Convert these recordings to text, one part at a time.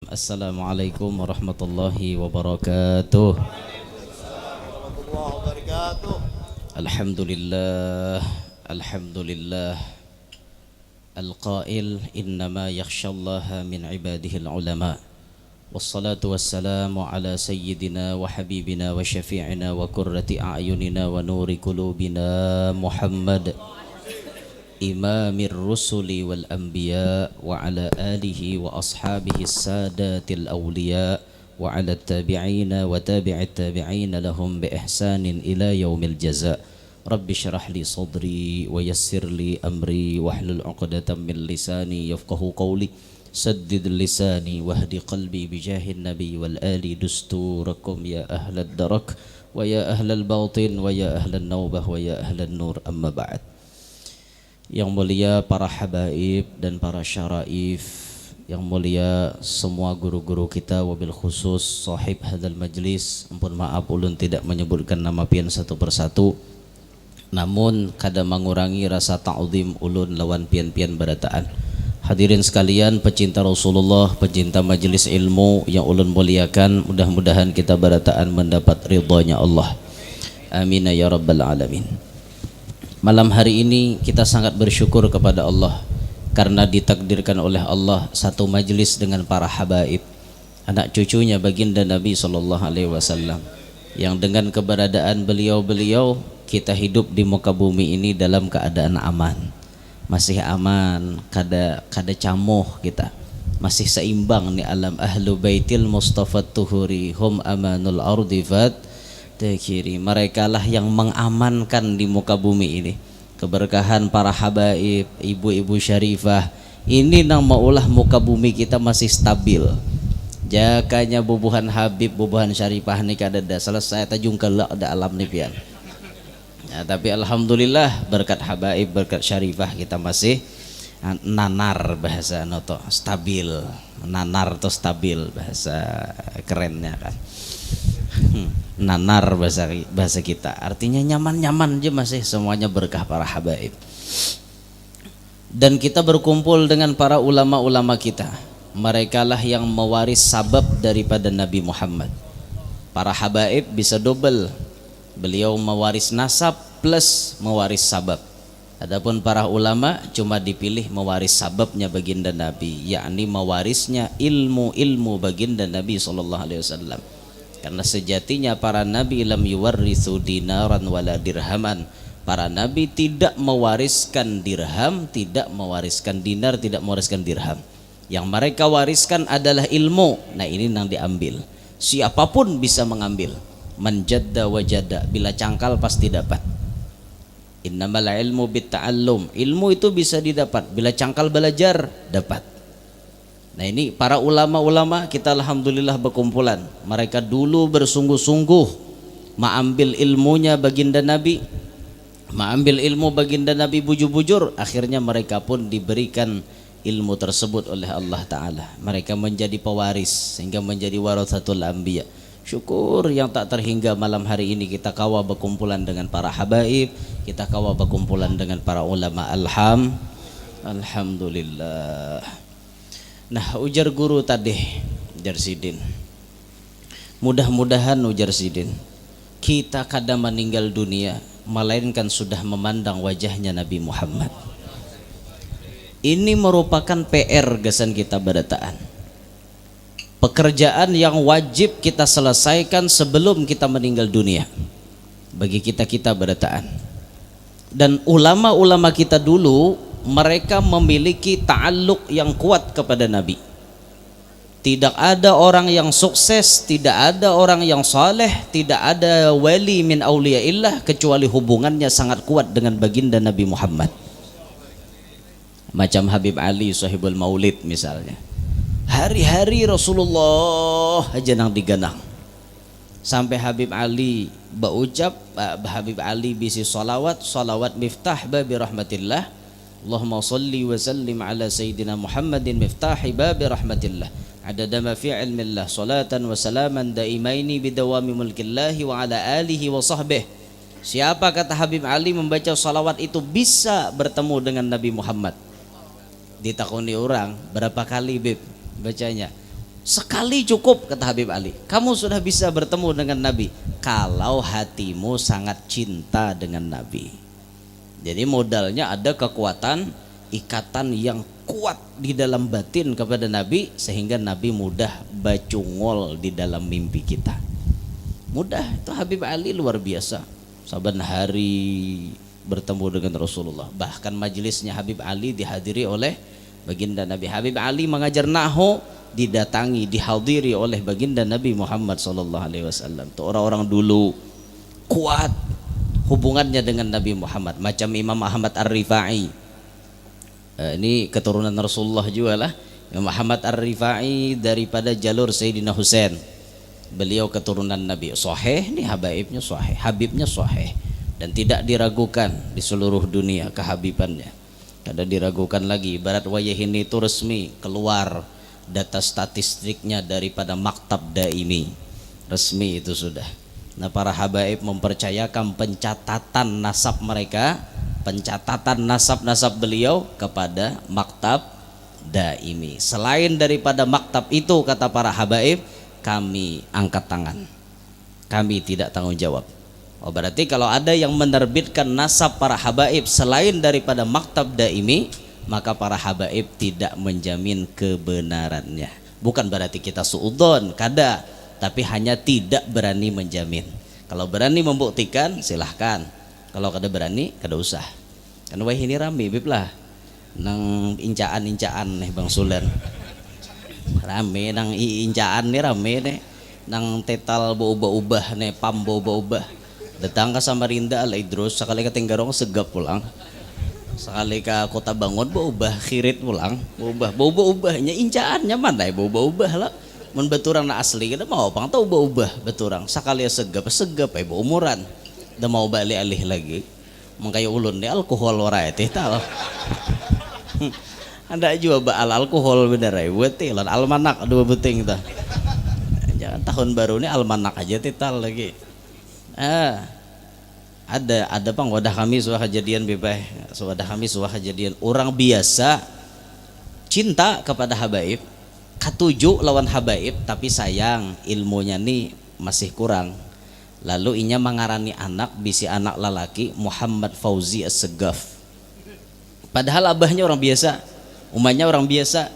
Assalamualaikum warahmatullahi wabarakatuh. Alhamdulillah, alhamdulillah. Al-qail innama yakhshallaha min ibadihil ulama. Wassalatu wassalamu ala sayyidina wa habibina wa syafi'ina wa qurrati a'yunina wa nuri qulubina Muhammad imamir rusuli wal anbiya wa ala alihi wa ashabihi sadatil awliya wa ala tabi'ina wa tabi'it tabi'ina lahum bi ihsanin ila yaumil jaza. Rabbi syrah li sadri wa yassir li amri wahlul 'uqdatam min lisani yafqahu qawli saddid lisani wahdi qalbi bijahin nabi wal ali dusturakum ya ahlad darak wa ya ahlal batin wa ya ahlan naubah wa ya ahlan nur amma ba'd. Yang mulia para habaib dan para syaraif, yang mulia semua guru-guru kita, wabil khusus sahib hadal majlis. Ampun maaf ulun tidak menyebutkan nama pian satu persatu, namun kada mengurangi rasa ta'zim ulun lawan pian-pian barataan. Hadirin sekalian, pecinta Rasulullah, pecinta majlis ilmu yang ulun muliakan, mudah-mudahan kita barataan mendapat ridhonya Allah. Amin ya rabbal alamin. Malam hari ini kita sangat bersyukur kepada Allah karena ditakdirkan oleh Allah satu majlis dengan para habaib, anak cucunya baginda Nabi SAW, yang dengan keberadaan beliau-beliau kita hidup di muka bumi ini dalam keadaan aman, masih aman, kada camuh kita, masih seimbang nih alam. Ahlu baitil Mustafa Tuhuri hum amanul ardi fat kiri, mereka lah yang mengamankan di muka bumi ini. Keberkahan para habaib, ibu-ibu syarifah ini nang maulah muka bumi kita masih stabil. Jakanya bubuhan habib, bubuhan syarifah ni kada ada selesai tajung kelak ada alam ni pian. Ya, tapi alhamdulillah berkat habaib, berkat syarifah kita masih nanar, bahasa noto stabil. Nanar to stabil bahasa kerennya kan. Nanar bahasa kita, artinya nyaman-nyaman aja, masih semuanya berkah para habaib. Dan kita berkumpul dengan para ulama-ulama kita, mereka lah yang mewaris sabab daripada Nabi Muhammad. Para habaib bisa double, beliau mewaris nasab plus mewaris sabab. Adapun para ulama cuma dipilih mewaris sababnya baginda Nabi, yakni mewarisnya ilmu-ilmu baginda Nabi SAW. Karena sejatinya para nabi lam yuwarrithu dinaran wala dirhaman. Para nabi tidak mewariskan dirham, tidak mewariskan dinar, tidak mewariskan dirham. Yang mereka wariskan adalah ilmu. Nah ini yang diambil. Siapapun bisa mengambil. Manjadda wajada, bila cangkal pasti dapat. Innamal ilmu bitta'allum. Ilmu itu bisa didapat, bila cangkal belajar dapat. Nah ini para ulama-ulama kita alhamdulillah berkumpulan. Mereka dulu bersungguh-sungguh mengambil ilmunya baginda Nabi, mengambil ilmu baginda Nabi bujur-bujur. Akhirnya mereka pun diberikan ilmu tersebut oleh Allah Ta'ala. Mereka menjadi pewaris sehingga menjadi warathatul anbiya. Syukur yang tak terhingga malam hari ini kita kawa berkumpulan dengan para habaib, kita kawa berkumpulan dengan para ulama. Alhamdulillah. Nah ujar guru tadi, ujar Sidin, mudah-mudahan ujar Sidin kita kada meninggal dunia melainkan sudah memandang wajahnya Nabi Muhammad. Ini merupakan PR gasan kita barataan, pekerjaan yang wajib kita selesaikan sebelum kita meninggal dunia bagi kita barataan. Dan ulama-ulama kita dulu mereka memiliki ta'alluq yang kuat kepada Nabi. Tidak ada orang yang sukses, tidak ada orang yang saleh, tidak ada wali min auliyaillah kecuali hubungannya sangat kuat dengan baginda Nabi Muhammad. Macam Habib Ali sahibul maulid misalnya, hari-hari Rasulullah aja nang diganang. Sampai Habib Ali berucap, Habib Ali bisi salawat miftah babi rahmatillah. Allahumma salli wa sallim ala sayyidina Muhammadin miftahi babi rahmatillah adada ma fi ilmillah salatan wa salaman daimaini bidawami mulkillahi wa ala alihi wa sahbih. Siapa kata Habib Ali membaca salawat itu bisa bertemu dengan Nabi Muhammad. Ditakuni orang berapa kali Bib bacanya, Sekali cukup, kata Habib Ali. Kamu sudah bisa bertemu dengan Nabi kalau hatimu sangat cinta dengan Nabi. Jadi modalnya ada kekuatan, ikatan yang kuat di dalam batin kepada Nabi, sehingga Nabi mudah bacungol di dalam mimpi kita. Mudah. Itu Habib Ali luar biasa. Saban hari bertemu dengan Rasulullah. Bahkan majelisnya Habib Ali dihadiri oleh baginda Nabi. Habib Ali mengajar nahwu, didatangi, dihadiri oleh baginda Nabi Muhammad SAW. Itu orang-orang dulu kuat hubungannya dengan Nabi Muhammad. Macam Imam Ahmad Ar-Rifai, ini keturunan Rasulullah juga lah. Imam Ahmad Ar-Rifai daripada jalur Sayyidina Husain. Beliau keturunan Nabi. Sahih, ini habaibnya sahih, habibnya sahih, dan tidak diragukan di seluruh dunia kehabibannya. Tidak diragukan lagi. Ibarat wayah ini itu resmi keluar data statistiknya daripada Maktab Daimi, resmi itu sudah. Nah, para habaib mempercayakan pencatatan nasab mereka, pencatatan nasab-nasab beliau kepada Maktab Daimi. Selain daripada maktab itu, kata para habaib, kami angkat tangan, kami tidak tanggung jawab. Oh, berarti kalau ada yang menerbitkan nasab para habaib selain daripada Maktab Daimi, maka para habaib tidak menjamin kebenarannya. Bukan berarti kita suudzon, kada, tapi hanya tidak berani menjamin. Kalau berani membuktikan silahkan, kalau kada berani kada usah. Kan wah ini rame bib lah nang incaan-incaan nih Bang Sulen, rame nang incaan nih, rame nih nang tetal ubah-ubah nih, pam ubah-ubah. Datang ke Samarinda ala Idrus, sekali ke Tenggarong segap pulang, sekali ke Kota Bangun ubah khirit pulang, ubahnya incaannya mana ya ubah lah. Mun beturang na asli kada mau pang tau ubah beturang, sekali segap umuran udah mau balik alih lagi. Mengkaya ulun nih alkohol warai teh tal. Anda juga baal alkohol bener ya, buat lan almanak dua beting tah. Jangan tahun baru ini almanak aja tital lagi. Ada bang, wadah kami suah kejadian bebas, wadah kami suah kejadian orang biasa cinta kepada habaib, katuju lawan habaib, tapi sayang ilmunya nih masih kurang. Lalu inya mengarani anak, bisi anak lalaki Muhammad Fauzi As-Segaf. Padahal abahnya orang biasa, umahnya orang biasa,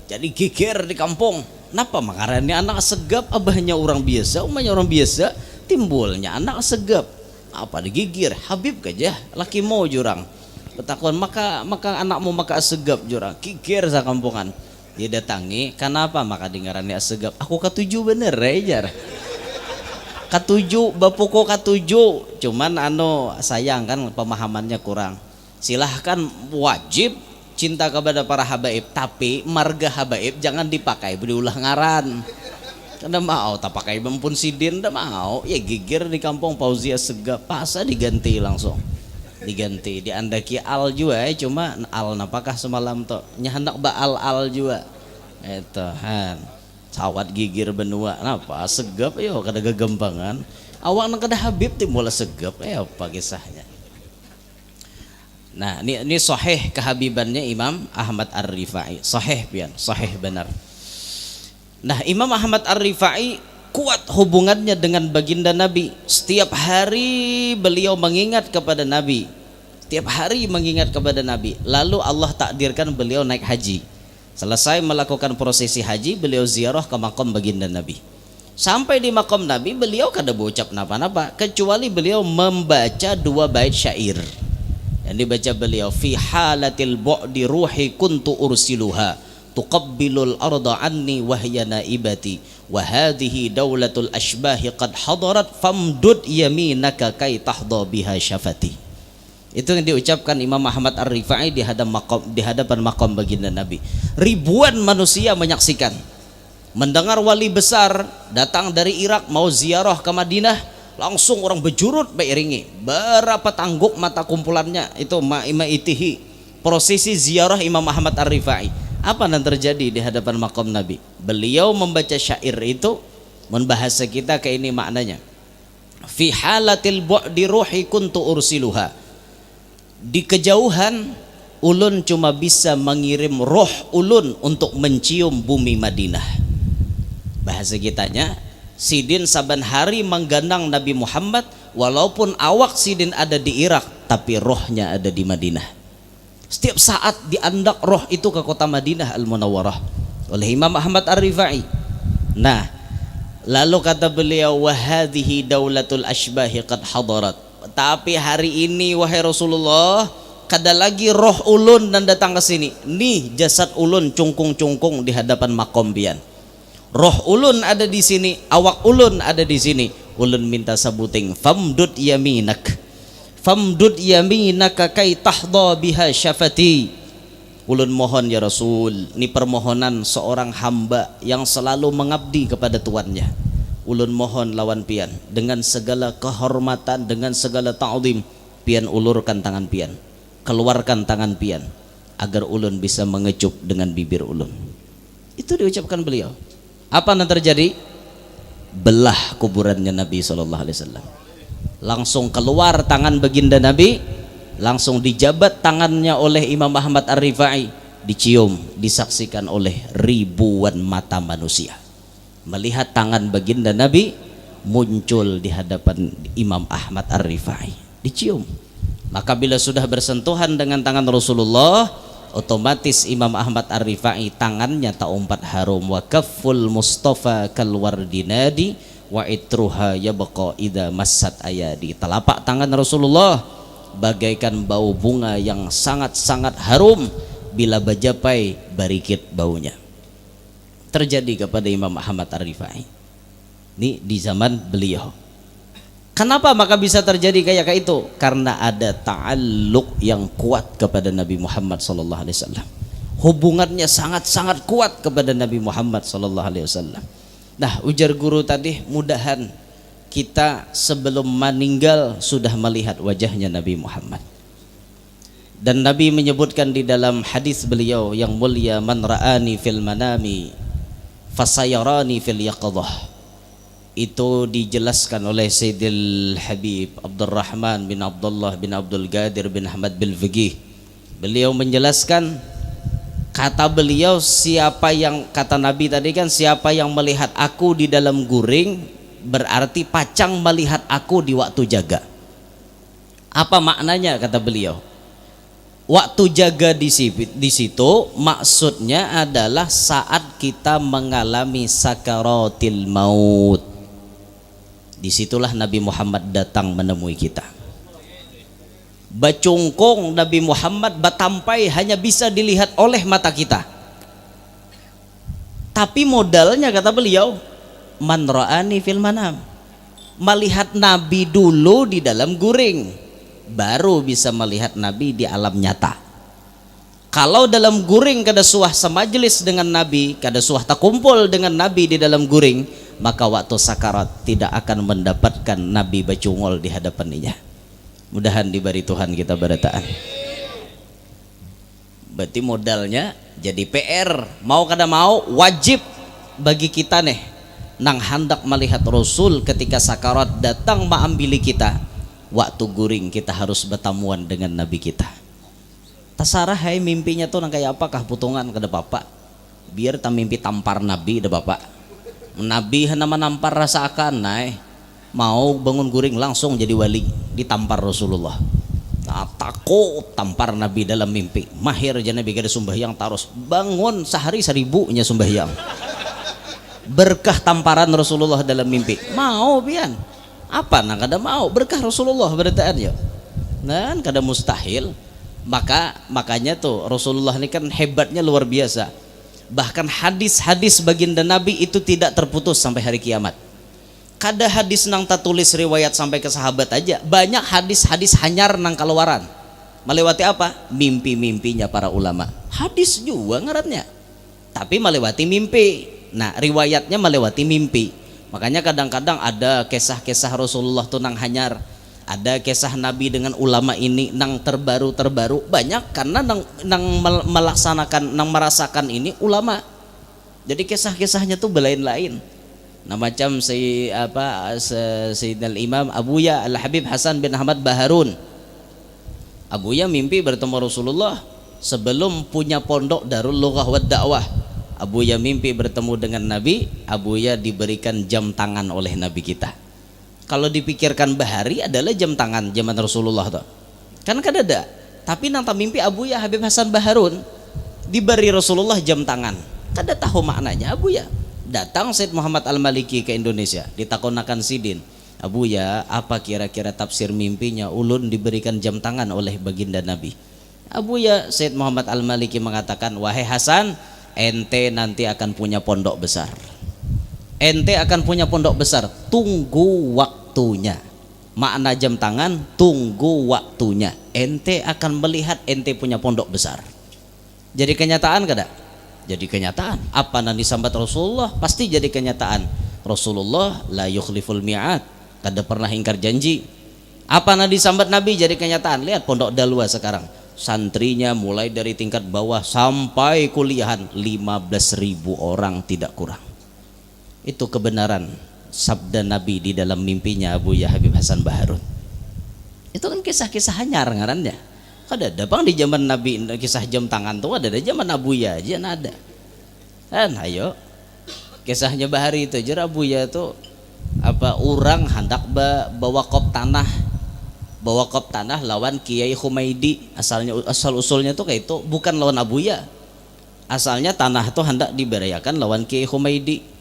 jadi geger di kampung. Kenapa mengarani anak Segaf? Abahnya orang biasa, umahnya orang biasa, timbulnya anak Segaf. Apa digigir? Habib aja, laki mau jurang. Betakon maka anakmu maka Segaf jurang. Gigir sa kampungan. Dia datangi, kenapa maka dengarani Segaf? Aku ketujuh bener rejar. Ketujuh, bapuku ketujuh. Cuman sayang kan pemahamannya kurang. Silahkan wajib cinta kepada para habaib, tapi marga habaib jangan dipakai berulah ngaran. Kada mau tak pakai Bempun Sidin, kada mau ya gigir di kampung Fauzi As-Segaf, pasa diganti langsung, diganti diandaki al juga cuma al napakah semalam to nya hendak baal al juga itu han sawat gigir benua napa Segaf yo kada gagampangan awak nang kada habib timbul Segaf apa kisahnya. Nah, ini sahih kehabibannya Imam Ahmad Ar-Rifai, sahih pian, sahih benar. Nah, Imam Ahmad Ar-Rifai kuat hubungannya dengan baginda Nabi. Setiap hari beliau mengingat kepada Nabi. Setiap hari mengingat kepada Nabi. Lalu Allah takdirkan beliau naik haji. Selesai melakukan prosesi haji, beliau ziarah ke makam baginda Nabi. Sampai di makam Nabi, beliau kada berucap napa-napa kecuali beliau membaca 2 bait syair. Yang dibaca beliau, fi halatil bu'di ruhi kuntu ursiluha tuqabbilul arda anni wahya naibati wa hadhihi daulatul ashbahi qad hadarat famdud yaminaka kai tahdha biha syafati. Itu yang diucapkan Imam Ahmad Ar-Rifai di hadapan makam baginda Nabi. Ribuan manusia menyaksikan, mendengar wali besar datang dari Irak mau ziarah ke Madinah. Langsung orang bejurut beriringi, berapa tangguk mata kumpulannya itu ma'itihi prosesi ziarah Imam Ahmad Ar-Rifai. Apa yang terjadi di hadapan makam Nabi? Beliau membaca syair itu, membahasa kita ke ini maknanya. Fi halatil bu'di ruhi kuntu ursiluha. Di kejauhan ulun cuma bisa mengirim roh ulun untuk mencium bumi Madinah. bahasa kitanya Sidin saban hari menggandang Nabi Muhammad, walaupun awak Sidin ada di Irak tapi rohnya ada di Madinah. Setiap saat diandak roh itu ke kota Madinah Al-Munawwarah oleh Imam Ahmad Ar-Rifai. Nah, lalu kata beliau, wahadhihi daulatul ashbahi qad hadarat. Tapi hari ini wahai Rasulullah, kada lagi roh ulun dan datang ke sini. Nih jasad ulun cungkung-cungkung di hadapan makom pian. Roh ulun ada di sini, awak ulun ada di sini. Ulun minta sabuting famdud yaminak. Famdud yaminaka kai tahdha biha syafati. Ulun mohon ya Rasul, ini permohonan seorang hamba yang selalu mengabdi kepada tuannya. Ulun mohon lawan pian dengan segala kehormatan, dengan segala ta'zim, pian ulurkan tangan pian, keluarkan tangan pian agar ulun bisa mengecup dengan bibir ulun. Itu diucapkan beliau. Apa yang terjadi? Belah kuburannya Nabi SAW. Langsung keluar tangan baginda Nabi, langsung dijabat tangannya oleh Imam Ahmad Ar-Rifai, dicium, disaksikan oleh ribuan mata manusia. Melihat tangan baginda Nabi muncul di hadapan Imam Ahmad Ar-Rifai, dicium. Maka bila sudah bersentuhan dengan tangan Rasulullah, otomatis Imam Ahmad Ar-Rifai tangannya tak umpat harum. Wa kafful Mustafa kalwardinadi wa itruha yabqa idza massat ayadi. Telapak tangan Rasulullah bagaikan bau bunga yang sangat-sangat harum, bila bajapai barikit baunya. Terjadi kepada Imam Ahmad Ar-Rifai ini di zaman beliau. Kenapa maka bisa terjadi kayak itu? Karena ada ta'alluq yang kuat kepada Nabi Muhammad SAW. Hubungannya sangat-sangat kuat kepada Nabi Muhammad SAW. Nah, ujar guru tadi, mudahan kita sebelum meninggal sudah melihat wajahnya Nabi Muhammad. Dan Nabi menyebutkan di dalam hadis beliau yang mulia, man ra'ani fil manami fasayarani fil yaqadhah. Itu dijelaskan oleh Sayyidil Habib Abdurrahman bin Abdullah bin Abdul Qadir bin Ahmad bil Fiqih. Beliau menjelaskan, kata beliau, siapa yang, kata Nabi tadi kan, siapa yang melihat aku di dalam guring, berarti pacang melihat aku di waktu jaga. Apa maknanya kata beliau? Waktu jaga di situ maksudnya adalah saat kita mengalami sakaratil maut. Disitulah Nabi Muhammad datang menemui kita. Bacungkung Nabi Muhammad batampai hanya bisa dilihat oleh mata kita. Tapi modalnya kata beliau, man ra'ani fil manam, melihat Nabi dulu di dalam guring, baru bisa melihat Nabi di alam nyata. Kalau dalam guring kada suah semajelis dengan Nabi, kada suah tak kumpul dengan Nabi di dalam guring, maka waktu sakarat tidak akan mendapatkan Nabi bacungol di hadapannya. Mudahan diberi Tuhan kita barataan. Berarti modalnya jadi PR, mau kada mau wajib bagi kita nih nang hendak melihat Rasul ketika sakarat datang maambili kita. Waktu guring kita harus bertamuan dengan Nabi kita. Tasarah hai mimpinya tuh nang kayak apakah putungan kada bapak. Biar tak mimpi tampar Nabi dah bapak. Nabi nama nampar rasakan naik. Mau bangun guring langsung jadi wali, ditampar Rasulullah. Nah, takut tampar Nabi dalam mimpi. Mahir aja Nabi kada sembahyang terus. Bangun sehari 1000-nya sembahyang. Berkah tamparan Rasulullah dalam mimpi. Mau pian? Apa nang kada mau? Berkah Rasulullah berataan ya. Nah, kada mustahil. Makanya tuh Rasulullah ini kan hebatnya luar biasa. Bahkan hadis-hadis baginda Nabi itu tidak terputus sampai hari kiamat. Kada hadis nang tertulis riwayat sampai ke sahabat aja, banyak hadis-hadis hanyar nang keluaran. Melewati apa? Mimpi-mimpinya para ulama. Hadis juga ngarannya, tapi melewati mimpi. Nah, riwayatnya melewati mimpi. Makanya kadang-kadang ada kisah-kisah Rasulullah tuh nang hanyar, ada kisah Nabi dengan ulama ini nang terbaru banyak karena nang melaksanakan, nang merasakan ini ulama. Jadi kisah-kisahnya tuh belain-lain. Nah, macam Sayyidina Imam Abuya Al-Habib Hasan bin Ahmad Baharun. Abuya mimpi bertemu Rasulullah sebelum punya pondok Darul Lughah wa Da'wah. Abuya mimpi bertemu dengan Nabi, Abuya diberikan jam tangan oleh Nabi kita. Kalau dipikirkan bahari adalah jam tangan zaman Rasulullah tuh. Kan ada. Tapi nanta mimpi Abuya Habib Hasan Baharun diberi Rasulullah jam tangan. Kada tahu maknanya. Abuya datang Said Muhammad Al-Maliki ke Indonesia, ditakonakan Sidin. Abuya, apa kira-kira tafsir mimpinya ulun diberikan jam tangan oleh baginda Nabi? Abuya Said Muhammad Al-Maliki mengatakan, wahai Hasan, ente nanti akan punya pondok besar. Ente akan punya pondok besar, tunggu waktunya. Makna jam tangan, tunggu waktunya. Ente akan melihat ente punya pondok besar. Jadi kenyataan kada? Jadi kenyataan. Apa yang disambat Rasulullah pasti jadi kenyataan. Rasulullah la yukhliful mi'ad, kada pernah ingkar janji. Apa yang disambat Nabi jadi kenyataan. Lihat pondok Dalwa sekarang, santrinya mulai dari tingkat bawah sampai kuliahan 15.000 orang tidak kurang. Itu kebenaran sabda Nabi di dalam mimpinya Abuya Habib Hasan Baharun. Itu kan kisah-kisah hanyar ngarannya. Ada bang di zaman Nabi kisah jam tangan tuh ada di zaman Abuya aja ada. Kan ayo kisahnya Bahari itu jar Abuya tuh apa orang hendak bawa kop tanah lawan Kiai Humaidi. Asal usulnya tuh kayak itu bukan lawan Abuya. Asalnya tanah tuh hendak diberiakan lawan Kiai Humaidi.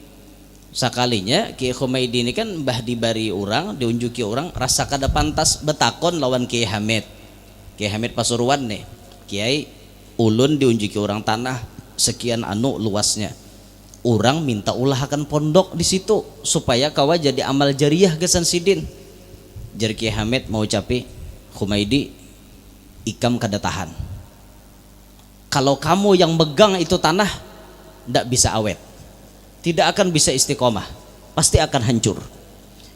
Sakalinya Kiai Humaidi ini kan bah dibari orang, diunjuki orang, rasa kada pantas betakon lawan Kiai Hamid. Kiai Hamid Pasuruan nih, Kiai ulun diunjuki orang tanah sekian anu luasnya. Orang minta ulahkan pondok di situ supaya kawa jadi amal jariah ke Sansidin. Jar Kiai Hamid mau capi, Humaidi ikam kada tahan. Kalau kamu yang megang itu tanah ndak bisa awet. Tidak akan bisa istiqomah, pasti akan hancur.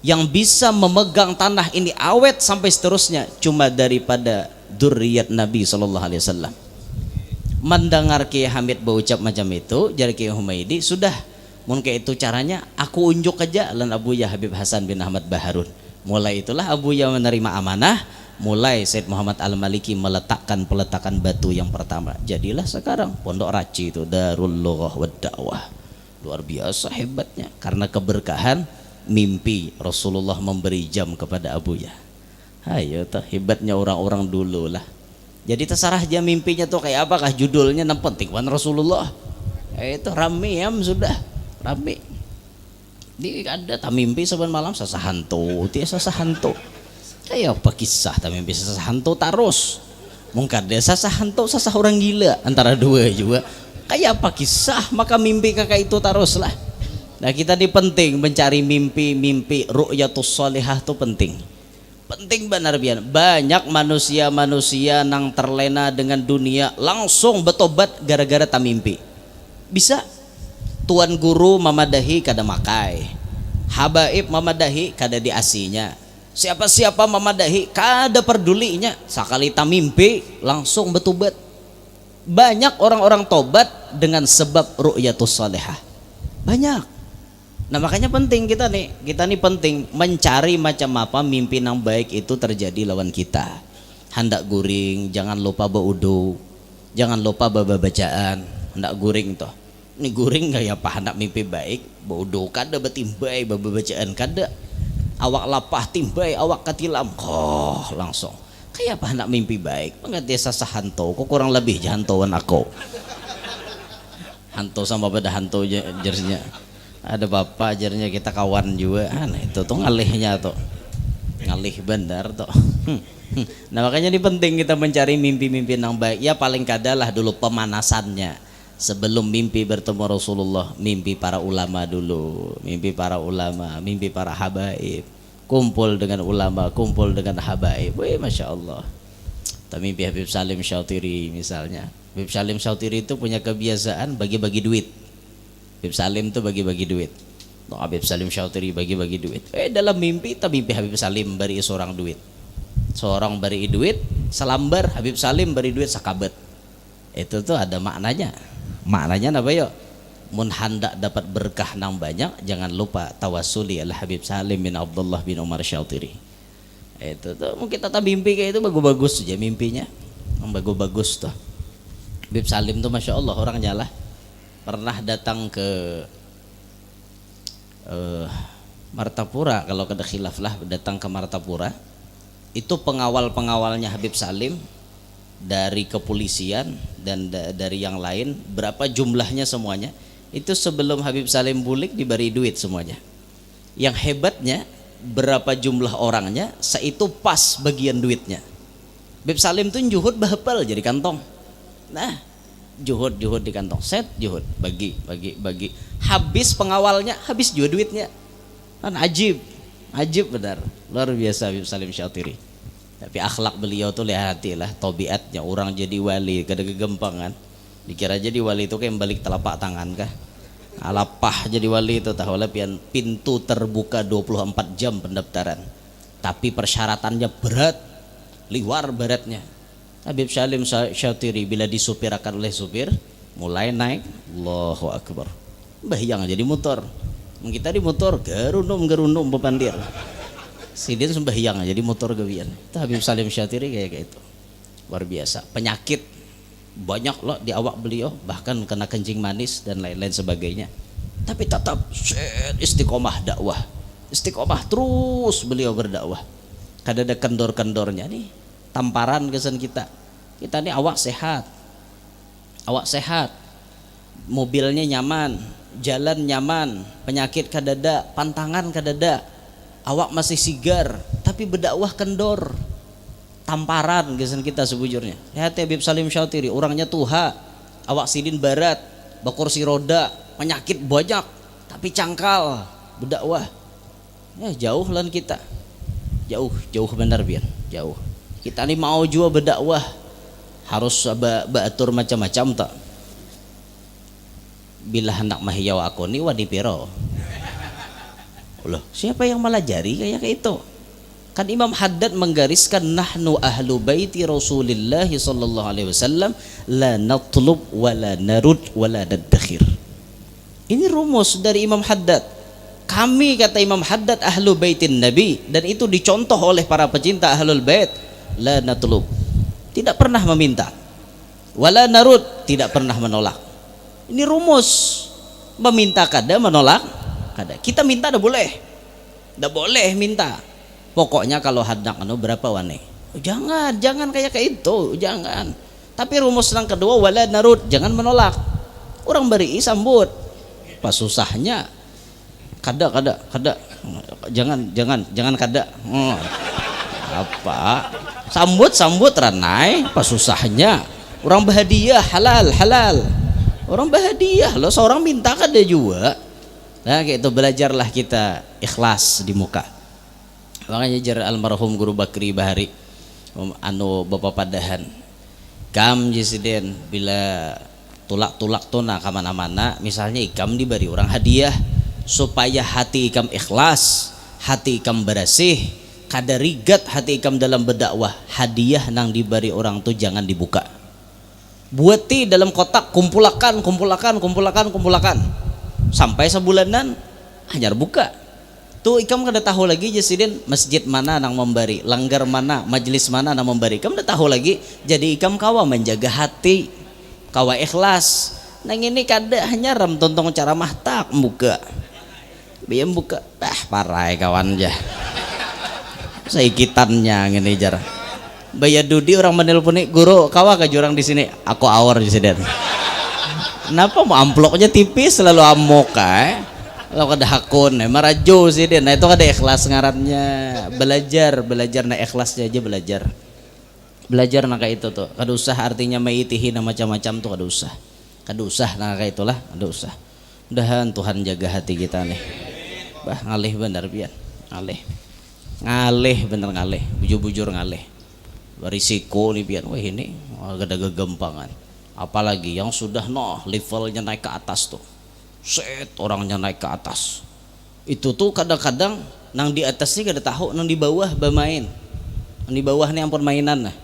Yang bisa memegang tanah ini awet sampai seterusnya cuma daripada dzurriyyat Nabi SAW. Mendengar Kiai Hamid berucap macam itu, jadi Kiai Humaidi sudah mungkin itu caranya, aku unjuk aja lan Abuya Habib Hasan bin Ahmad Baharun. Mulai itulah Abuya menerima amanah, mulai Said Muhammad Al-Maliki meletakkan peletakan batu yang pertama. Jadilah sekarang Pondok Raci itu Darul Lughah wad Da'wah. Luar biasa hebatnya karena keberkahan mimpi Rasulullah memberi jam kepada Abuya. Ayo tuh hebatnya orang-orang dulu lah. Jadi terserah aja mimpinya tuh kayak apakah judulnya yang penting wan Rasulullah. Itu rame ya sudah rame. Di ada tak mimpi saban malam sasahanto, tia sasahanto. Kayak apa kisah tak mimpi sasahanto terus. Mungkin dia sasahanto sasah orang gila antara dua juga. Kayak apa kisah maka mimpi kakak itu teruslah. Nah kita ini penting mencari mimpi ru'yatus sholihah itu penting benar bian. Banyak manusia nang terlena dengan dunia langsung betobat gara-gara tak mimpi. Bisa tuan guru mamadahi kada makai, habaib mamadahi kada diasinya, siapa-siapa mamadahi kada perdulinya, sakali tak mimpi langsung betobat. Banyak orang-orang tobat dengan sebab ru'yatus salihah. Banyak. Nah makanya penting kita nih penting mencari macam apa mimpi yang baik itu terjadi lawan kita. Hendak guring, jangan lupa baudu, jangan lupa bacaan. Hendak guring toh. Ini guring gak ya apa hendak mimpi baik, baudu kada betimbai bacaan kada. Awak lapah timbai, awak katilam. Langsung. Kayak apa hendak mimpi baik? Pengerti sasahanto, kok kurang lebih jahantoan aku. Hanto sama pada hanto jersinya. Ada bapak jernya kita kawan juga. Nah itu tuh ngalihnya tuh. Ngalih benar tuh. Nah makanya ini penting kita mencari mimpi-mimpi yang baik. Ya paling kadalah dulu pemanasannya. Sebelum mimpi bertemu Rasulullah, mimpi para ulama dulu. Mimpi para ulama, mimpi para habaib. Kumpul dengan ulama, kumpul dengan habaib. Wih, Masya Allah. Tapi Habib Salim Syautiri misalnya. Habib Salim Syautiri itu punya kebiasaan bagi-bagi duit. Habib Salim itu bagi-bagi duit. Habib Salim Syautiri bagi-bagi duit. Dalam mimpi, tapi mimpi Habib Salim beri seorang duit. Seorang beri duit, selambar. Habib Salim beri duit sakabet. Itu tuh ada maknanya. Maknanya apa yuk? Mun hendak dapat berkah nang banyak, jangan lupa tawasuli al Habib Salim bin Abdullah bin Umar Syautiri. Itu tuh mungkin tata mimpi kayak itu bagus-bagus aja mimpinya, bagus-bagus tuh. Habib Salim tuh Masya Allah orangnya lah pernah datang ke Martapura, kalau kada khilaf lah, datang ke Martapura. Itu pengawal-pengawalnya Habib Salim dari kepolisian dan dari yang lain, berapa jumlahnya semuanya. Itu sebelum Habib Salim bulik diberi duit semuanya. Yang hebatnya berapa jumlah orangnya, seitu pas bagian duitnya. Habib Salim tuh juhud bahapal jadi kantong. Nah, juhud di kantong, set juhud bagi. Habis pengawalnya, habis juga duitnya. Kan ajib benar, luar biasa Habib Salim Syatiri. Tapi akhlak beliau tuh lihatilah tabiatnya, orang jadi wali kada kegempangan. Dikira jadi wali itu kayak balik telapak tangan kah? Alapah jadi wali itu tahu lah, pintu terbuka 24 jam pendaftaran. Tapi persyaratannya berat, liwar beratnya. Habib Salim Syatiri bila disupirakan oleh supir, mulai naik, Allahu Akbar, bahyang jadi motor. Kita di motor gerundum bepandir. Sidin sembahyang jadi motor gawian. Itu Habib Salim Syatiri kayak itu. Luar biasa. Penyakit banyak loh di awak beliau, bahkan kena kencing manis dan lain-lain sebagainya. Tapi tetap istiqomah dakwah. Istiqomah terus beliau berdakwah. Kada ada kendor-kendornya nih. Tamparan kesan kita. Kita nih awak sehat. Mobilnya nyaman, jalan nyaman, penyakit kadada, pantangan kadada, awak masih sigar, tapi berdakwah kendor, tamparan gesan kita sebujurnya. Lihat Habib Salim Syatiri, orangnya tuha, awak sidin barat, bakursi roda, penyakit banyak, tapi cangkal, berdakwah. Ya jauh lan kita, jauh benar biar jauh. Kita ini mau juga berdakwah, harus batur macam-macam tak. Bila hendak mahiyaw aku ni wadipiro. Loh, siapa yang melajari kayak itu? Kan Imam Haddad menggariskan nahnu ahlu baiti Rasulillah sallallahu alaihi wasallam la natlub wa la narud wa la nadakhir. Ini rumus dari Imam Haddad. Kami, kata Imam Haddad, ahlu baitin Nabi, dan itu dicontoh oleh para pecinta ahlul bait, la natlub, tidak pernah meminta, wala narud, tidak pernah menolak. Ini rumus, meminta kada, menolak kada. Kita minta dah boleh minta. Pokoknya kalau hendak berapa wane, jangan kayak itu, jangan. Tapi rumus yang kedua, wala narud, jangan menolak. Orang beri sambut, pas susahnya kada, jangan kada. Apa? Sambut ranai, pas susahnya. Orang bahagia, halal. Orang bahagia loh, seorang minta kada juga. Nah kayak itu, belajarlah kita ikhlas di muka. Makanya jar almarhum Guru Bakri Bahari Bapak Padahan, kam jesiden bila tulak tuna kamana-mana, misalnya ikam diberi orang hadiah, supaya hati ikam ikhlas, hati ikam bersih, kada rigat hati ikam dalam berdakwah. Hadiah nang diberi orang tuh jangan dibuka, buati dalam kotak, kumpulakan sampai sebulanan hanyar buka. Tuh ikam kada tahu lagi jesiden masjid mana nang memberi, langgar mana, majelis mana nang memberi, ikam kada tahu lagi. Jadi ikam kawa menjaga hati, kawa ikhlas. Nang ini kada hanya ram tontong cara mahtak buka, biam buka, parai kawan jah. Saikitannya ngene jar. Bayar Dudi orang menelponi, guru kawa ke jurang di sini, aku awar di sini. Kenapa mau amplopnya tipis selalu amok kalau kada hakun marajo sih dia. Nah itu kada ikhlas ngarannya. Belajar na ikhlasnya aja, belajar nah kayak itu tuh. Kada usah artinya maitihi na macam-macam tuh, kada usah nah kayak itulah, kada usah. Mudahan Tuhan jaga hati kita nih. Ngalih bener pian, ngalih bener, bujur ngalih. Berisiko nih pian, wah ini kada gegempangan. Apalagi yang sudah levelnya naik ke atas tuh, orangnya naik ke atas. Itu tuh kadang-kadang nang di atas sih kada tahu, nang di bawah bermain. Nang di bawah nih ampun mainan nah.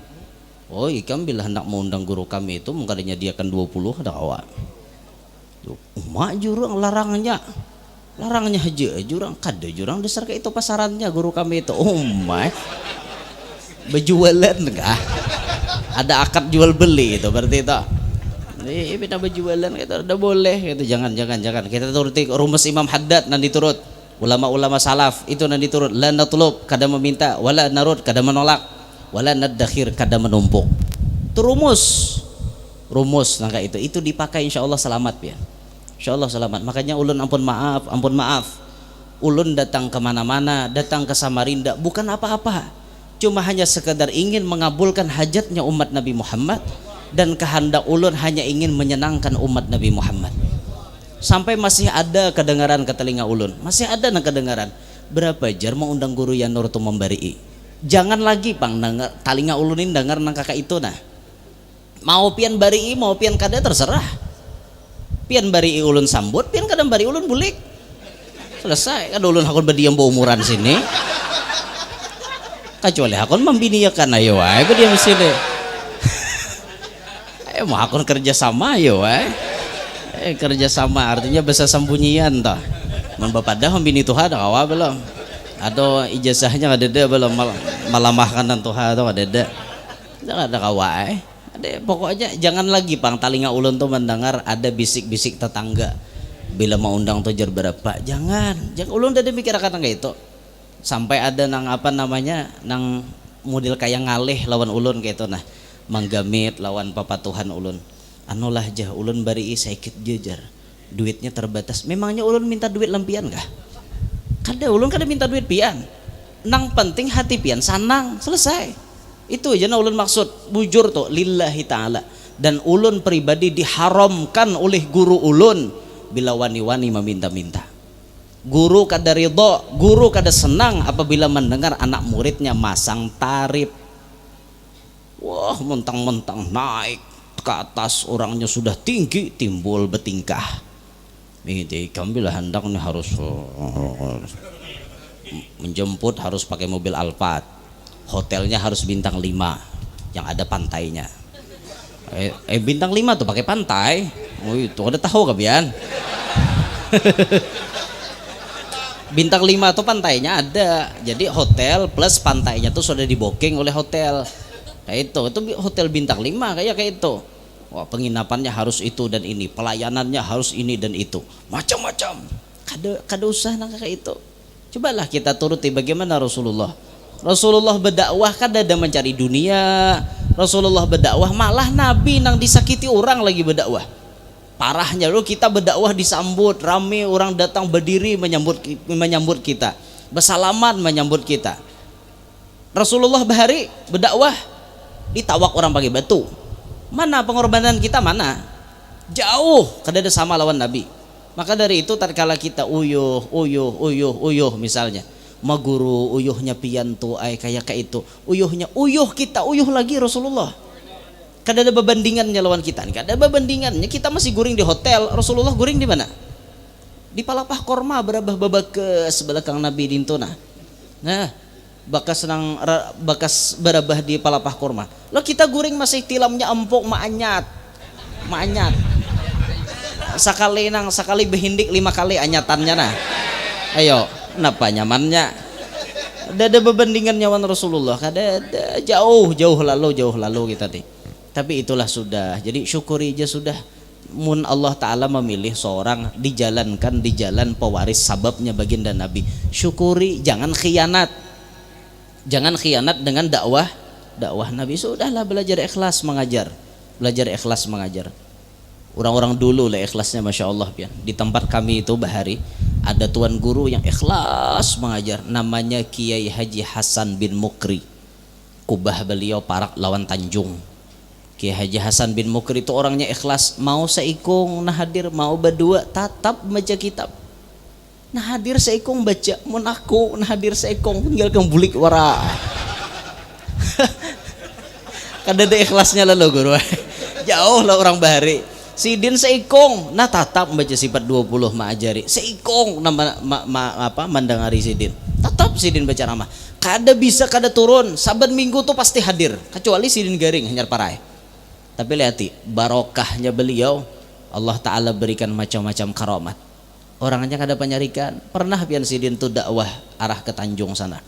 Oh ikam bila hendak mau undang guru kami itu mungkin nyediakan 20 ada awak. Mak jurang larangnya aja jurang kada jurang dasar kayak itu pasarannya guru kami itu. Oh my, berjualan kah? Ada akad jual beli itu berarti itu. Bina berjualan kita udah boleh gitu. Jangan kita turuti rumus Imam Haddad nanti turut ulama-ulama salaf itu nanti turut la natlub kada meminta wala narud kada menolak wala nadakhir kada menumpuk. Itu rumus nangka itu dipakai insyaallah selamat ya. Insyaallah selamat. Makanya ulun ampun maaf. Ulun datang kemana-mana, datang ke Samarinda bukan apa-apa, cuma hanya sekedar ingin mengabulkan hajatnya umat Nabi Muhammad, dan kehendak ulun hanya ingin menyenangkan umat Nabi Muhammad. Sampai masih ada kedengaran ke telinga ulun, masih ada nang kedengaran berapa jar mau undang guru yang nur tu membari. Jangan lagi pang dengar telinga ulun ini dengar nang kakak itu nah. Mau pian bari mau pian kada terserah. Pian bari ulun sambut, pian kada bari ulun bulik. Selesai kan ulun hakun berdiam umuran sini. Kecuali hakun membiniakan ayo wae berdiam sini. Ayo mau hakun kerja sama ayo wae. Kerja sama artinya bahasa sembunyian toh. Mun bapak dah membini Tuhan dah kawa belum. Atau ijazahnya kada ada belum malamahkan dan Tuhan atau kada ada. Jangan ada kawa Ada pokoknya jangan lagi pang telinga ulun tuh mendengar ada bisik-bisik tetangga. Bila mau undang tojar berapa jangan ulun udah mikir kata kayak itu sampai ada nang apa namanya nang model kayak ngalih lawan ulun kayak itu nah manggamit lawan papa Tuhan ulun anulah jah ulun bari sakit jajar duitnya terbatas. Memangnya ulun minta duit lempian kah? Ulun kada minta duit pian, nang penting hati pian sanang selesai itu aja nah ulun maksud bujur tuh lillahi ta'ala. Dan ulun pribadi diharamkan oleh guru ulun bila wani-wani meminta-minta. Guru kada ridho, guru kada senang apabila mendengar anak muridnya masang tarif. Wah, mentang-mentang naik ke atas orangnya sudah tinggi timbul bertingkah. Ini kami lah hendaknya harus menjemput harus pakai mobil Alphard. Hotelnya harus bintang 5 yang ada pantainya. Bintang 5 tuh pakai pantai. Oh itu ada tahu kabian. Bintang 5 tuh pantainya ada. Jadi hotel plus pantainya tuh sudah diboking oleh hotel. Kayak itu hotel bintang 5 kayak itu. Wah, penginapannya harus itu dan ini, pelayanannya harus ini dan itu. Macam-macam. Kada usah nang kayak itu. Cobalah kita turuti bagaimana Rasulullah berdakwah kada ada mencari dunia. Rasulullah berdakwah malah Nabi nang disakiti orang lagi berdakwah. Parahnya lu kita berdakwah disambut rame orang datang berdiri menyambut kita, bersalaman menyambut kita. Rasulullah bahari berdakwah ditawak orang pakai batu. Mana pengorbanan kita mana? Jauh kada ada sama lawan Nabi. Maka dari itu tatkala kita uyuh misalnya maguru uyuhnya pian tu ay kayak itu uyuh kita uyuh lagi Rasulullah. Kada ada berbandingannya lawan kita nih, kada ada berbandingannya. Kita masih guring di hotel, Rasulullah guring di mana? Di palapah korma berabah babakes belakang Nabi dintuna. Nah, bakas berabah di palapah korma. Lo kita guring masih tilamnya empuk maanyat. Sakali behindik 5 kali anyatannya nah. Ayo, kenapa nyamannya? Ada berbandingan nyawan Rasulullah, kada ada jauh lalu kita nih. Tapi itulah sudah. Jadi syukuri aja sudah. Mun Allah Ta'ala memilih seorang dijalankan di jalan pewaris sababnya baginda Nabi. Syukuri, jangan khianat. Jangan khianat dengan dakwah Nabi. Sudahlah belajar ikhlas mengajar. Orang-orang dulu lah ikhlasnya Masya Allah pian. Di tempat kami itu Bahari ada tuan guru yang ikhlas mengajar, namanya Kiai Haji Hasan bin Mukri. Kubah beliau Parak lawan Tanjung. Kiai Haji Hasan bin Mukri itu orangnya ikhlas, mau seikung nah hadir, mau berdua tatap baca kitab. Nah hadir seikung baca, mun aku nah hadir seikung tinggal kembulik wara. Kada ada ikhlasnya lalu guru. Jauh lah orang Bahari. Sidin seikung nah tatap membaca sifat 20 ma'ajari seikung mendengari Sidin tatap Sidin baca ramah kada bisa kada turun saban minggu tuh pasti hadir kecuali Sidin garing hanyar parai. Tapi lihati barokahnya beliau Allah Ta'ala berikan macam-macam karamat. Orangnya kada penyarikan. Pernah pian Sidin tuh dakwah arah ke Tanjung sana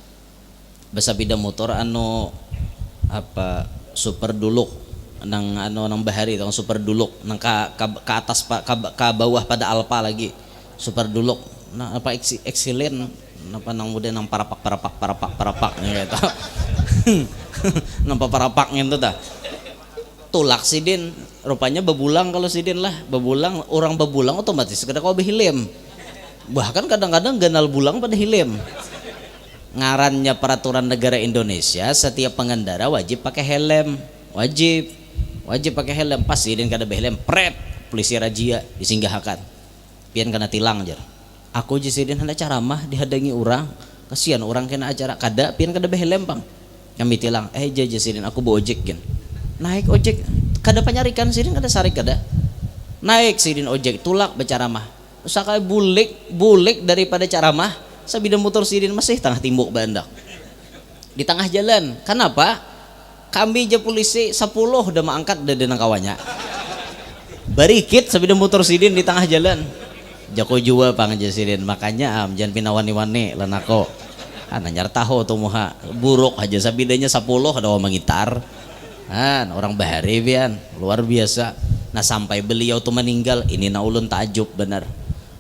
basa bida motor super dulu nang nang bahari tong super duluk nang ke atas ke bawah pada alpa lagi super duluk nah apa excellent apa nang muda nang parapak gitu nampak parapak gitu dah tulak sidin rupanya bebulang kalau sidin lah bebulang orang bebulang otomatis kada kau behilim bahkan kadang-kadang ganal bulang pada hilim ngarannya peraturan negara Indonesia setiap pengendara wajib pakai helm wajib pakai helm pas sidin kada behelm pret polisi razia disinggahkan pian kena tilang jar aku jisidin hendak ceramah dihadangi orang kasihan orang kena acara kada pian kada behelm pang kami tilang jasidin aku bawa ojek kan naik ojek kada panyarikan sidin kada sarik kada naik sidin ojek tulak berceramah sakai bulik daripada ceramah sabida motor sidin masih tengah timbuk bandak di tengah jalan kenapa kami je polisi 10 udah mengangkat udah denang kawannya barikit sabida motor sidin di tengah jalan jako jua pang sidin makanya jangan pinawani-wani lanako nanyar tahu tuh muha buruk aja sabidanya 10 ada orang mengitar orang bahari pian luar biasa nah sampai beliau tuh meninggal ini na ulun takjub benar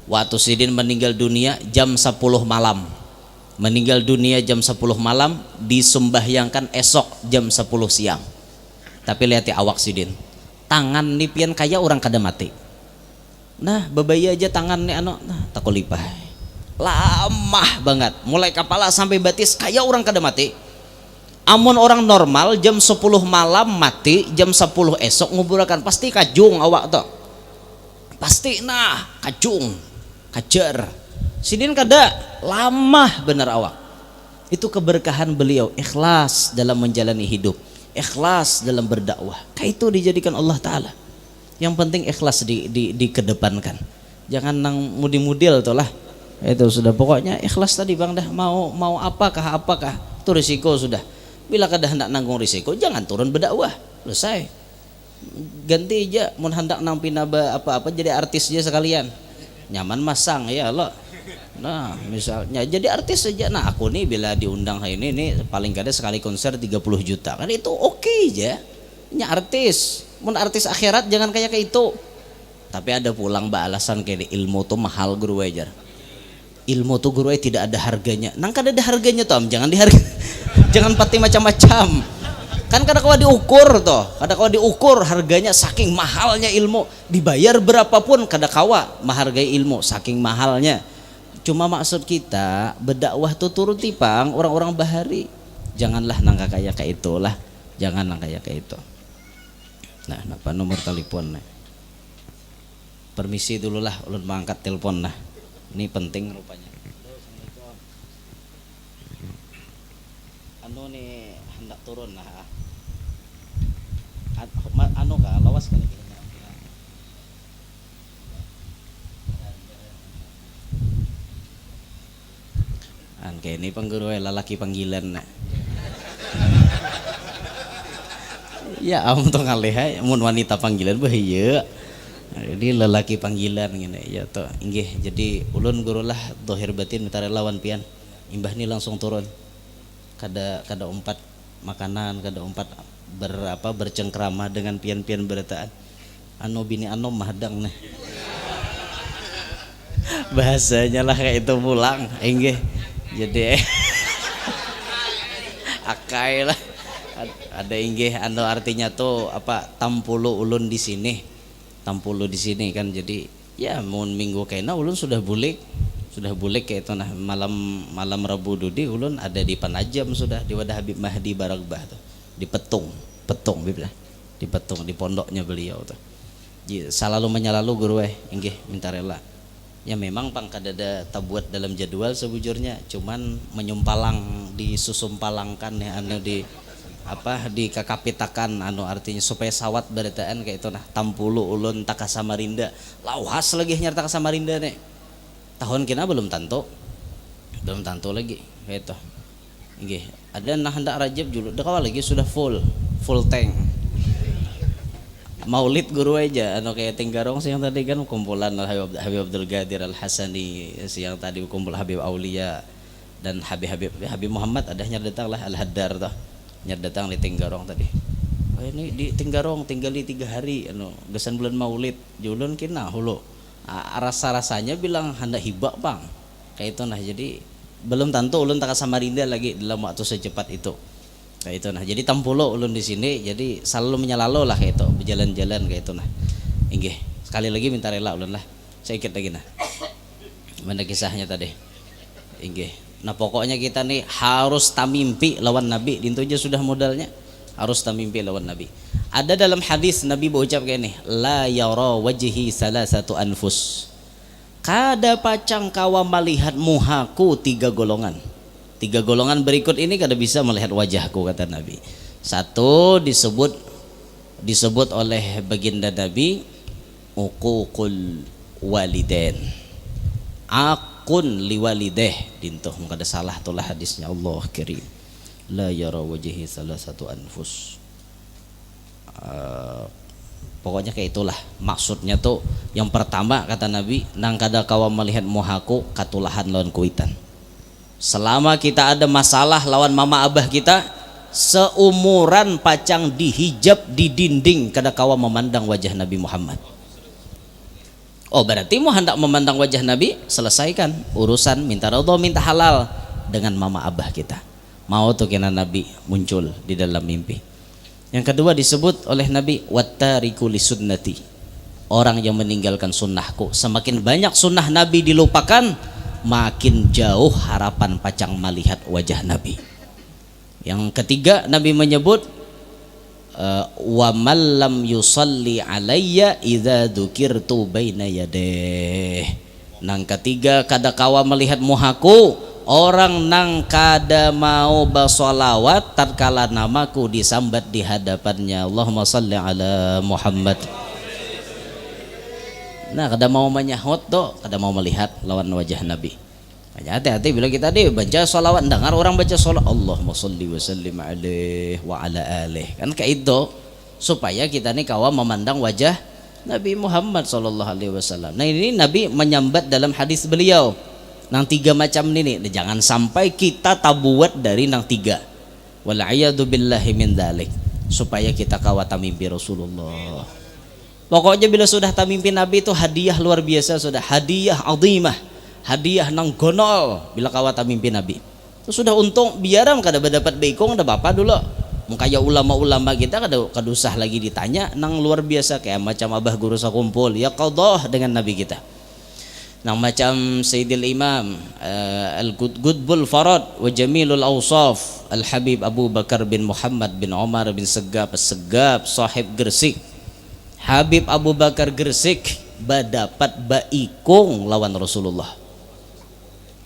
waktu sidin meninggal dunia jam 10 malam meninggal dunia jam 10 malam disembahyankan esok jam 10 siang tapi lihat awak sidin tangan nih pian kaya orang kada mati nah babaya aja tangan nih nah takulipah lama banget mulai kepala sampai batis kaya orang kada mati amun orang normal jam 10 malam mati jam 10 esok nguburakan pasti kajung awak tuh pasti nah kajung kajar sidin kada lama bener awak itu keberkahan beliau ikhlas dalam menjalani hidup ikhlas dalam berdakwah kayak itu dijadikan Allah Ta'ala yang penting ikhlas dikedepankan jangan nang mudi-mudil tuh lah itu sudah pokoknya ikhlas tadi bang dah mau apakah itu risiko sudah bila kada hendak nanggung risiko jangan turun berdakwah selesai ganti aja mun hendak nang pinaba apa jadi artis aja sekalian nyaman masang ya lo nah misalnya jadi artis saja nah aku nih bila diundang ini nih paling kada sekali konser 30 juta kan itu oke aja ini artis mun artis akhirat jangan kayak itu tapi ada pulang alasan kayak ilmu tuh mahal guru wajar ilmu tuh guru tidak ada harganya nang kada ada harganya tom jangan dihargai jangan pati macam-macam kan kada kawa diukur toh kada kawa diukur harganya saking mahalnya ilmu dibayar berapapun kada kawa menghargai ilmu saking mahalnya cuma maksud kita berdakwah tuh turun tipang orang-orang bahari janganlah nangka kayak itulah jangan nangka kayak itu nah apa nomor telepon permisi dulu lah ulun mengangkat telepon nah ini penting rupanya anu nih hendak turun lah anu kah lawas kali kayak ini pengguru lalaki panggilan nah ya untuk ngalih mun wanita panggilan bahaya jadi lelaki panggilan gini ya toh inggih jadi ulun gurulah dohir batin minta lawan pian imbah ni langsung turun kada umpat makanan kada umpat bercengkrama dengan pian-pian berataan anu bini anu mahadang nah bahasanya lah kayak itu pulang inggih jadi akai lah ada inggih anu artinya tuh tampulu ulun di sini kan jadi ya mun minggu kena ulun sudah bulik kayak itu nah malam Rabu Dudi ulun ada di Panajam sudah di wadah Habib Mahdi Baragbah tuh di petung biblah di petung di pondoknya beliau tuh selalu menyalalu guru inggih minta rela ya memang pang kadada tabuat dalam jadwal sebujurnya cuman menyumpalang disusumpalangkan ya anu di kakapitakan anu artinya supaya sawat beritaan kayak itu nah tampulu ulun taka Samarinda lauhas lagi nyarta ke Samarinda nih tahun kena belum tanto lagi kayak itu nggih ada nah hendak Rajab dulu dah kawal lagi sudah full tank maulid guru aja anu kayak Tinggarong siang tadi kan kumpulan Habib Abdul Qadir Al Hasani siang tadi kumpul Habib Aulia dan Habib Muhammad ada datang lah Al Haddar tuh datang di Tinggarong tadi ini di Tinggarong tinggali 3 hari gesan bulan Maulid julun kina hulu rasa-rasanya bilang hendak hibak bang kayak itu nah. Jadi belum tentu ulun tak Samarinda lagi dalam waktu secepat itu kayak itu nah. Jadi tampulo ulun di sini jadi selalu menyalalo lah kayak itu berjalan-jalan kayak itu nah. Inggih sekali lagi minta rela ulun lah sedikit lagi nah. Mana kisahnya tadi inggih. Nah pokoknya kita nih harus tamimpi lawan Nabi dintu aja sudah modalnya harus tamimpi lawan Nabi. Ada dalam hadis Nabi berucap kayak ini, la yara wajhi salasatu anfus. Kada pacang kawa melihat muhaku 3 golongan. 3 golongan berikut ini kada bisa melihat wajahku kata Nabi. Satu disebut oleh baginda Nabi uququl walidain. Akun liwalideh dintuh kada salah tulah hadisnya Allah kirim. La yara wajhi salasatu anfus. Pokoknya kayak itulah maksudnya tuh. Yang pertama kata Nabi nang kada kawa melihat muhaku katulahan lawan kuitan. Selama kita ada masalah lawan mama abah kita seumuran pacang dihijab di dinding kada kawa memandang wajah Nabi Muhammad. Oh berarti mau hendak memandang wajah Nabi selesaikan urusan minta ridho minta halal dengan mama abah kita. Mau tuh kena Nabi muncul di dalam mimpi. Yang kedua disebut oleh Nabi wattariku li sunnati, orang yang meninggalkan sunnahku. Semakin banyak sunnah Nabi dilupakan makin jauh harapan pacang melihat wajah Nabi. Yang ketiga Nabi menyebut wa man lam yusalli alayya idza dzukirtu baina yadeh. Nang ketiga kada kawa melihat muhaku orang nang kada mau bersolawat tatkala namaku disambat di hadapannya. Allahumma salli ala Muhammad. Nah kada mau menyahut tuh kada mau melihat lawan wajah Nabi. Hati-hati bila kita baca solawat dengar orang baca solawat Allahumma salli wa sallim alaihi wa ala alihi kan kayak itu supaya kita nih kawa memandang wajah Nabi Muhammad sallallahu alaihi wasallam. Nah ini Nabi menyambat dalam hadis beliau nang 3 macam ini jangan sampai kita tabuat dari nang 3 wal'iyadu billahi min dzalik supaya kita kawa tamimpi Rasulullah. Pokoknya bila sudah tamimpi Nabi itu hadiah luar biasa, sudah hadiah azimah, hadiah nang gonol bila kawa tamimpi Nabi itu sudah untung biaram kada dapat beikong ada bapak dulu mengkaya ulama-ulama kita kada usah lagi ditanya nang luar biasa kayak macam abah guru sakumpul ya qadah dengan Nabi kita. Nah macam Sayyidil Imam Al-Gudbul Farad wa Jamilul Awsaf Al-Habib Abu Bakar bin Muhammad bin Umar bin Segap sahib Gresik. Habib Abu Bakar Gresik dapat baikung lawan Rasulullah.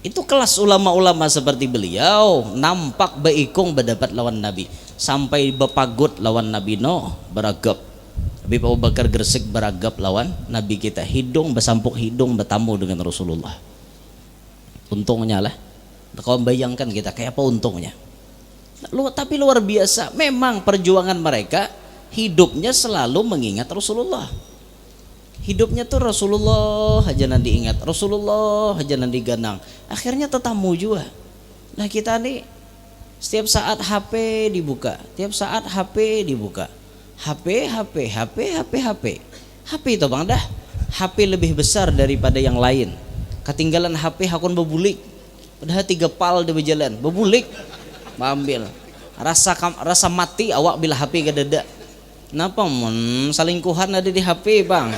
Itu kelas ulama-ulama seperti beliau nampak baikung berdapat lawan Nabi sampai bepagut lawan Nabi beragap. Habib Abu Bakar Gresik beragap lawan Nabi kita, hidung bersampuk hidung bertamu dengan Rasulullah. Untungnya lah kau bayangkan kita kayak apa untungnya. Tapi luar biasa memang perjuangan mereka, hidupnya selalu mengingat Rasulullah. Hidupnya tuh Rasulullah aja nanti ingat, Rasulullah aja nanti ganang. Akhirnya tetamu juga. Nah kita nih setiap saat HP dibuka, tiap saat HP dibuka. HP itu bang dah. HP lebih besar daripada yang lain. Ketinggalan HP hakun bebulik. Padahal 3 pal di berjalan, bebulik, ambil. Rasa mati awak bila HP kadada. Napa salingkuhan ada di HP bang?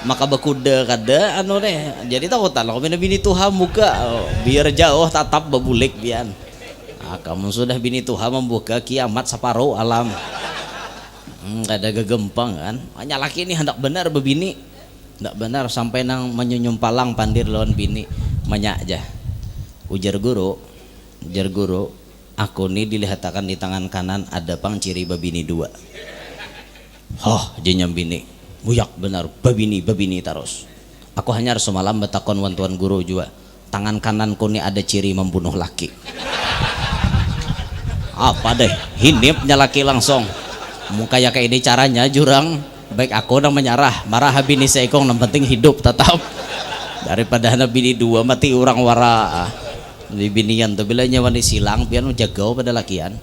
Maka bekuda kada deh. Jadi tahu tak kalau bini Tuhan buka biar jauh tatap bebulik bian. Kamu sudah bini Tuhan membuka kiamat separuh alam. Ada gegempang kan, hanya laki ini hendak benar bebini, hendak benar sampai nang menyunyum palang pandir lawan bini, banyak aja. Ujar guru, aku ini dilihatkan di tangan kanan ada pang ciri babini 2. Jenyam bini, buyak benar babini terus. Aku hanya harus semalam betakon wantuan guru juga, tangan kananku ini ada ciri membunuh laki. Apa deh, hinipnya laki langsung. Muka ya kayak ini caranya jurang baik aku nang menyerah marah bini seekong yang penting hidup tetap daripada anak bini 2 mati orang wara di binian tuh bila nyawa silang pian jagau pada lakian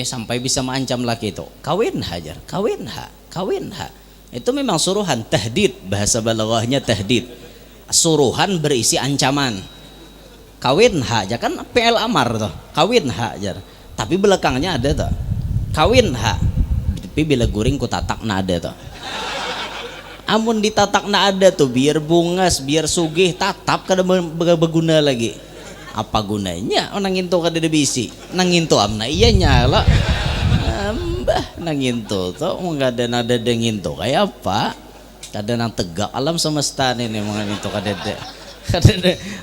Sampai bisa mengancam laki itu, kawin hajar, kawin ha, kawin ha. Itu memang suruhan, tahdid, bahasa balaghahnya tahdid. Suruhan berisi ancaman. Kawin ha aja kan PL amar tuh, kawin ha aja. Tapi belakangnya ada tuh, kawin ha. Tapi bila guring ku tatak na ada tuh. Amun ditatak na ada tuh biar bungas, biar sugih, tatap kada berguna lagi. Apa gunanya orang nginto kada ada bisi nanginto amna iya nyala mbah nanginto tuh nggak ada nada nginto kayak apa kada nang tegak alam semesta ini mga nginto kada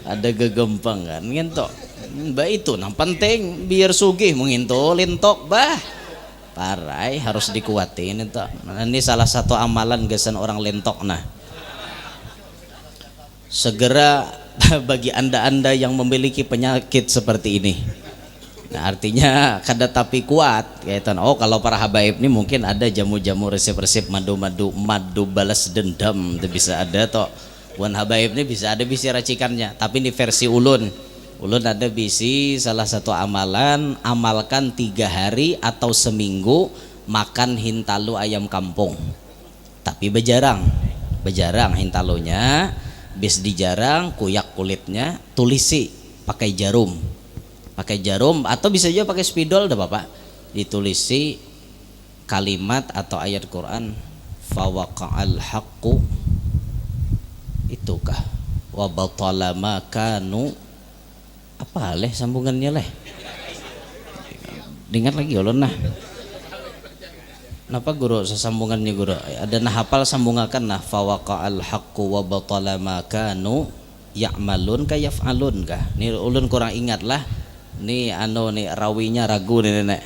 ada gegempang kan nginto mbah itu nang penting biar sugih menginto lintok bah parai harus dikuatin itu. Ini salah satu amalan gasan orang lentok nah segera bagi anda-anda yang memiliki penyakit seperti ini. Nah, artinya kada tapi kuat kaitan. Oh, kalau para habaib ini mungkin ada jamu-jamu resep-resep madu balas dendam itu bisa ada toh. Buan habaib ini bisa ada bisi racikannya, tapi ini versi ulun. Ulun ada bisi salah satu amalan, amalkan 3 hari atau seminggu makan hintalu ayam kampung. Tapi bejarang hintalunya. Bis dijarang kuyak kulitnya tulisi pakai jarum atau bisa juga pakai spidol dah bapak ditulisi kalimat atau ayat Quran fawaqa'al haqqu itukah wa batala ma kanu apa leh sambungannya leh dengar lagi ulun nah. Kenapa guru sesambungannya guru? Ada nah hafal sambungakan nah fawaqa'al haqqu wa batala ma kanu ya'malun ka yaf'alun kah. Ni ulun kurang ingat lah. Ni nih rawinya ragu nih nenek.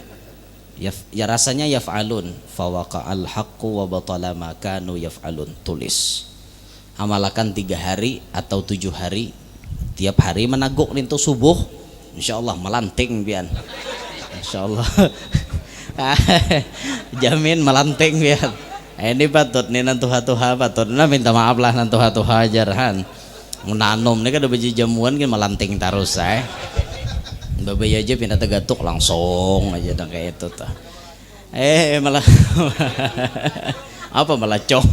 Ya rasanya yaf'alun fawaqa'al haqqu wa batala ma kanu yaf'alun tulis. Amalkan 3 hari atau 7 hari. Tiap hari menaguk nintu subuh. Insyaallah melanting pian. Insyaallah. Jamin melanting biar ini patut nih nantuha-tuha patut nah minta maaf lah nantuha-tuha ajarhan menanam ini kan udah biji jamuan kan melanting terus babai aja pindah tegatuk langsung aja dan kayak itu tuh malah apa melacong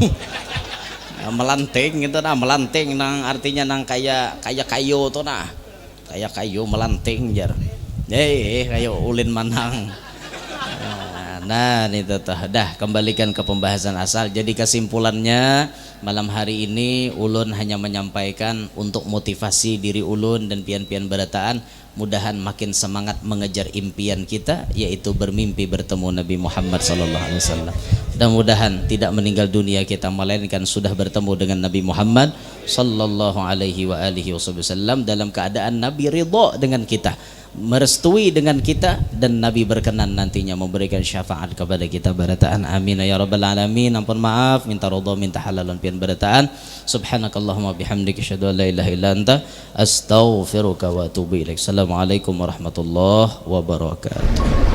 melanting gitu nah melanting nang artinya nang kayak kayu tuh nah kayak kayu melanting jar kayu ulin manang. Nah ini tuh dah kembalikan ke pembahasan asal. Jadi kesimpulannya malam hari ini ulun hanya menyampaikan untuk motivasi diri ulun dan pian-pian berataan mudahan makin semangat mengejar impian kita yaitu bermimpi bertemu Nabi Muhammad SAW. Mudah-mudahan tidak meninggal dunia kita melainkan sudah bertemu dengan Nabi Muhammad SAW dalam keadaan Nabi ridha dengan kita, merestui dengan kita dan Nabi berkenan nantinya memberikan syafaat kepada kita barataan amin ya rabbal alamin. Ampun maaf minta ridha minta halalan pian barataan subhanakallahumma bihamdika asyhadu an la ilaha illa anta astaghfiruka wa atubu ilaik. Assalamualaikum warahmatullahi wabarakatuh.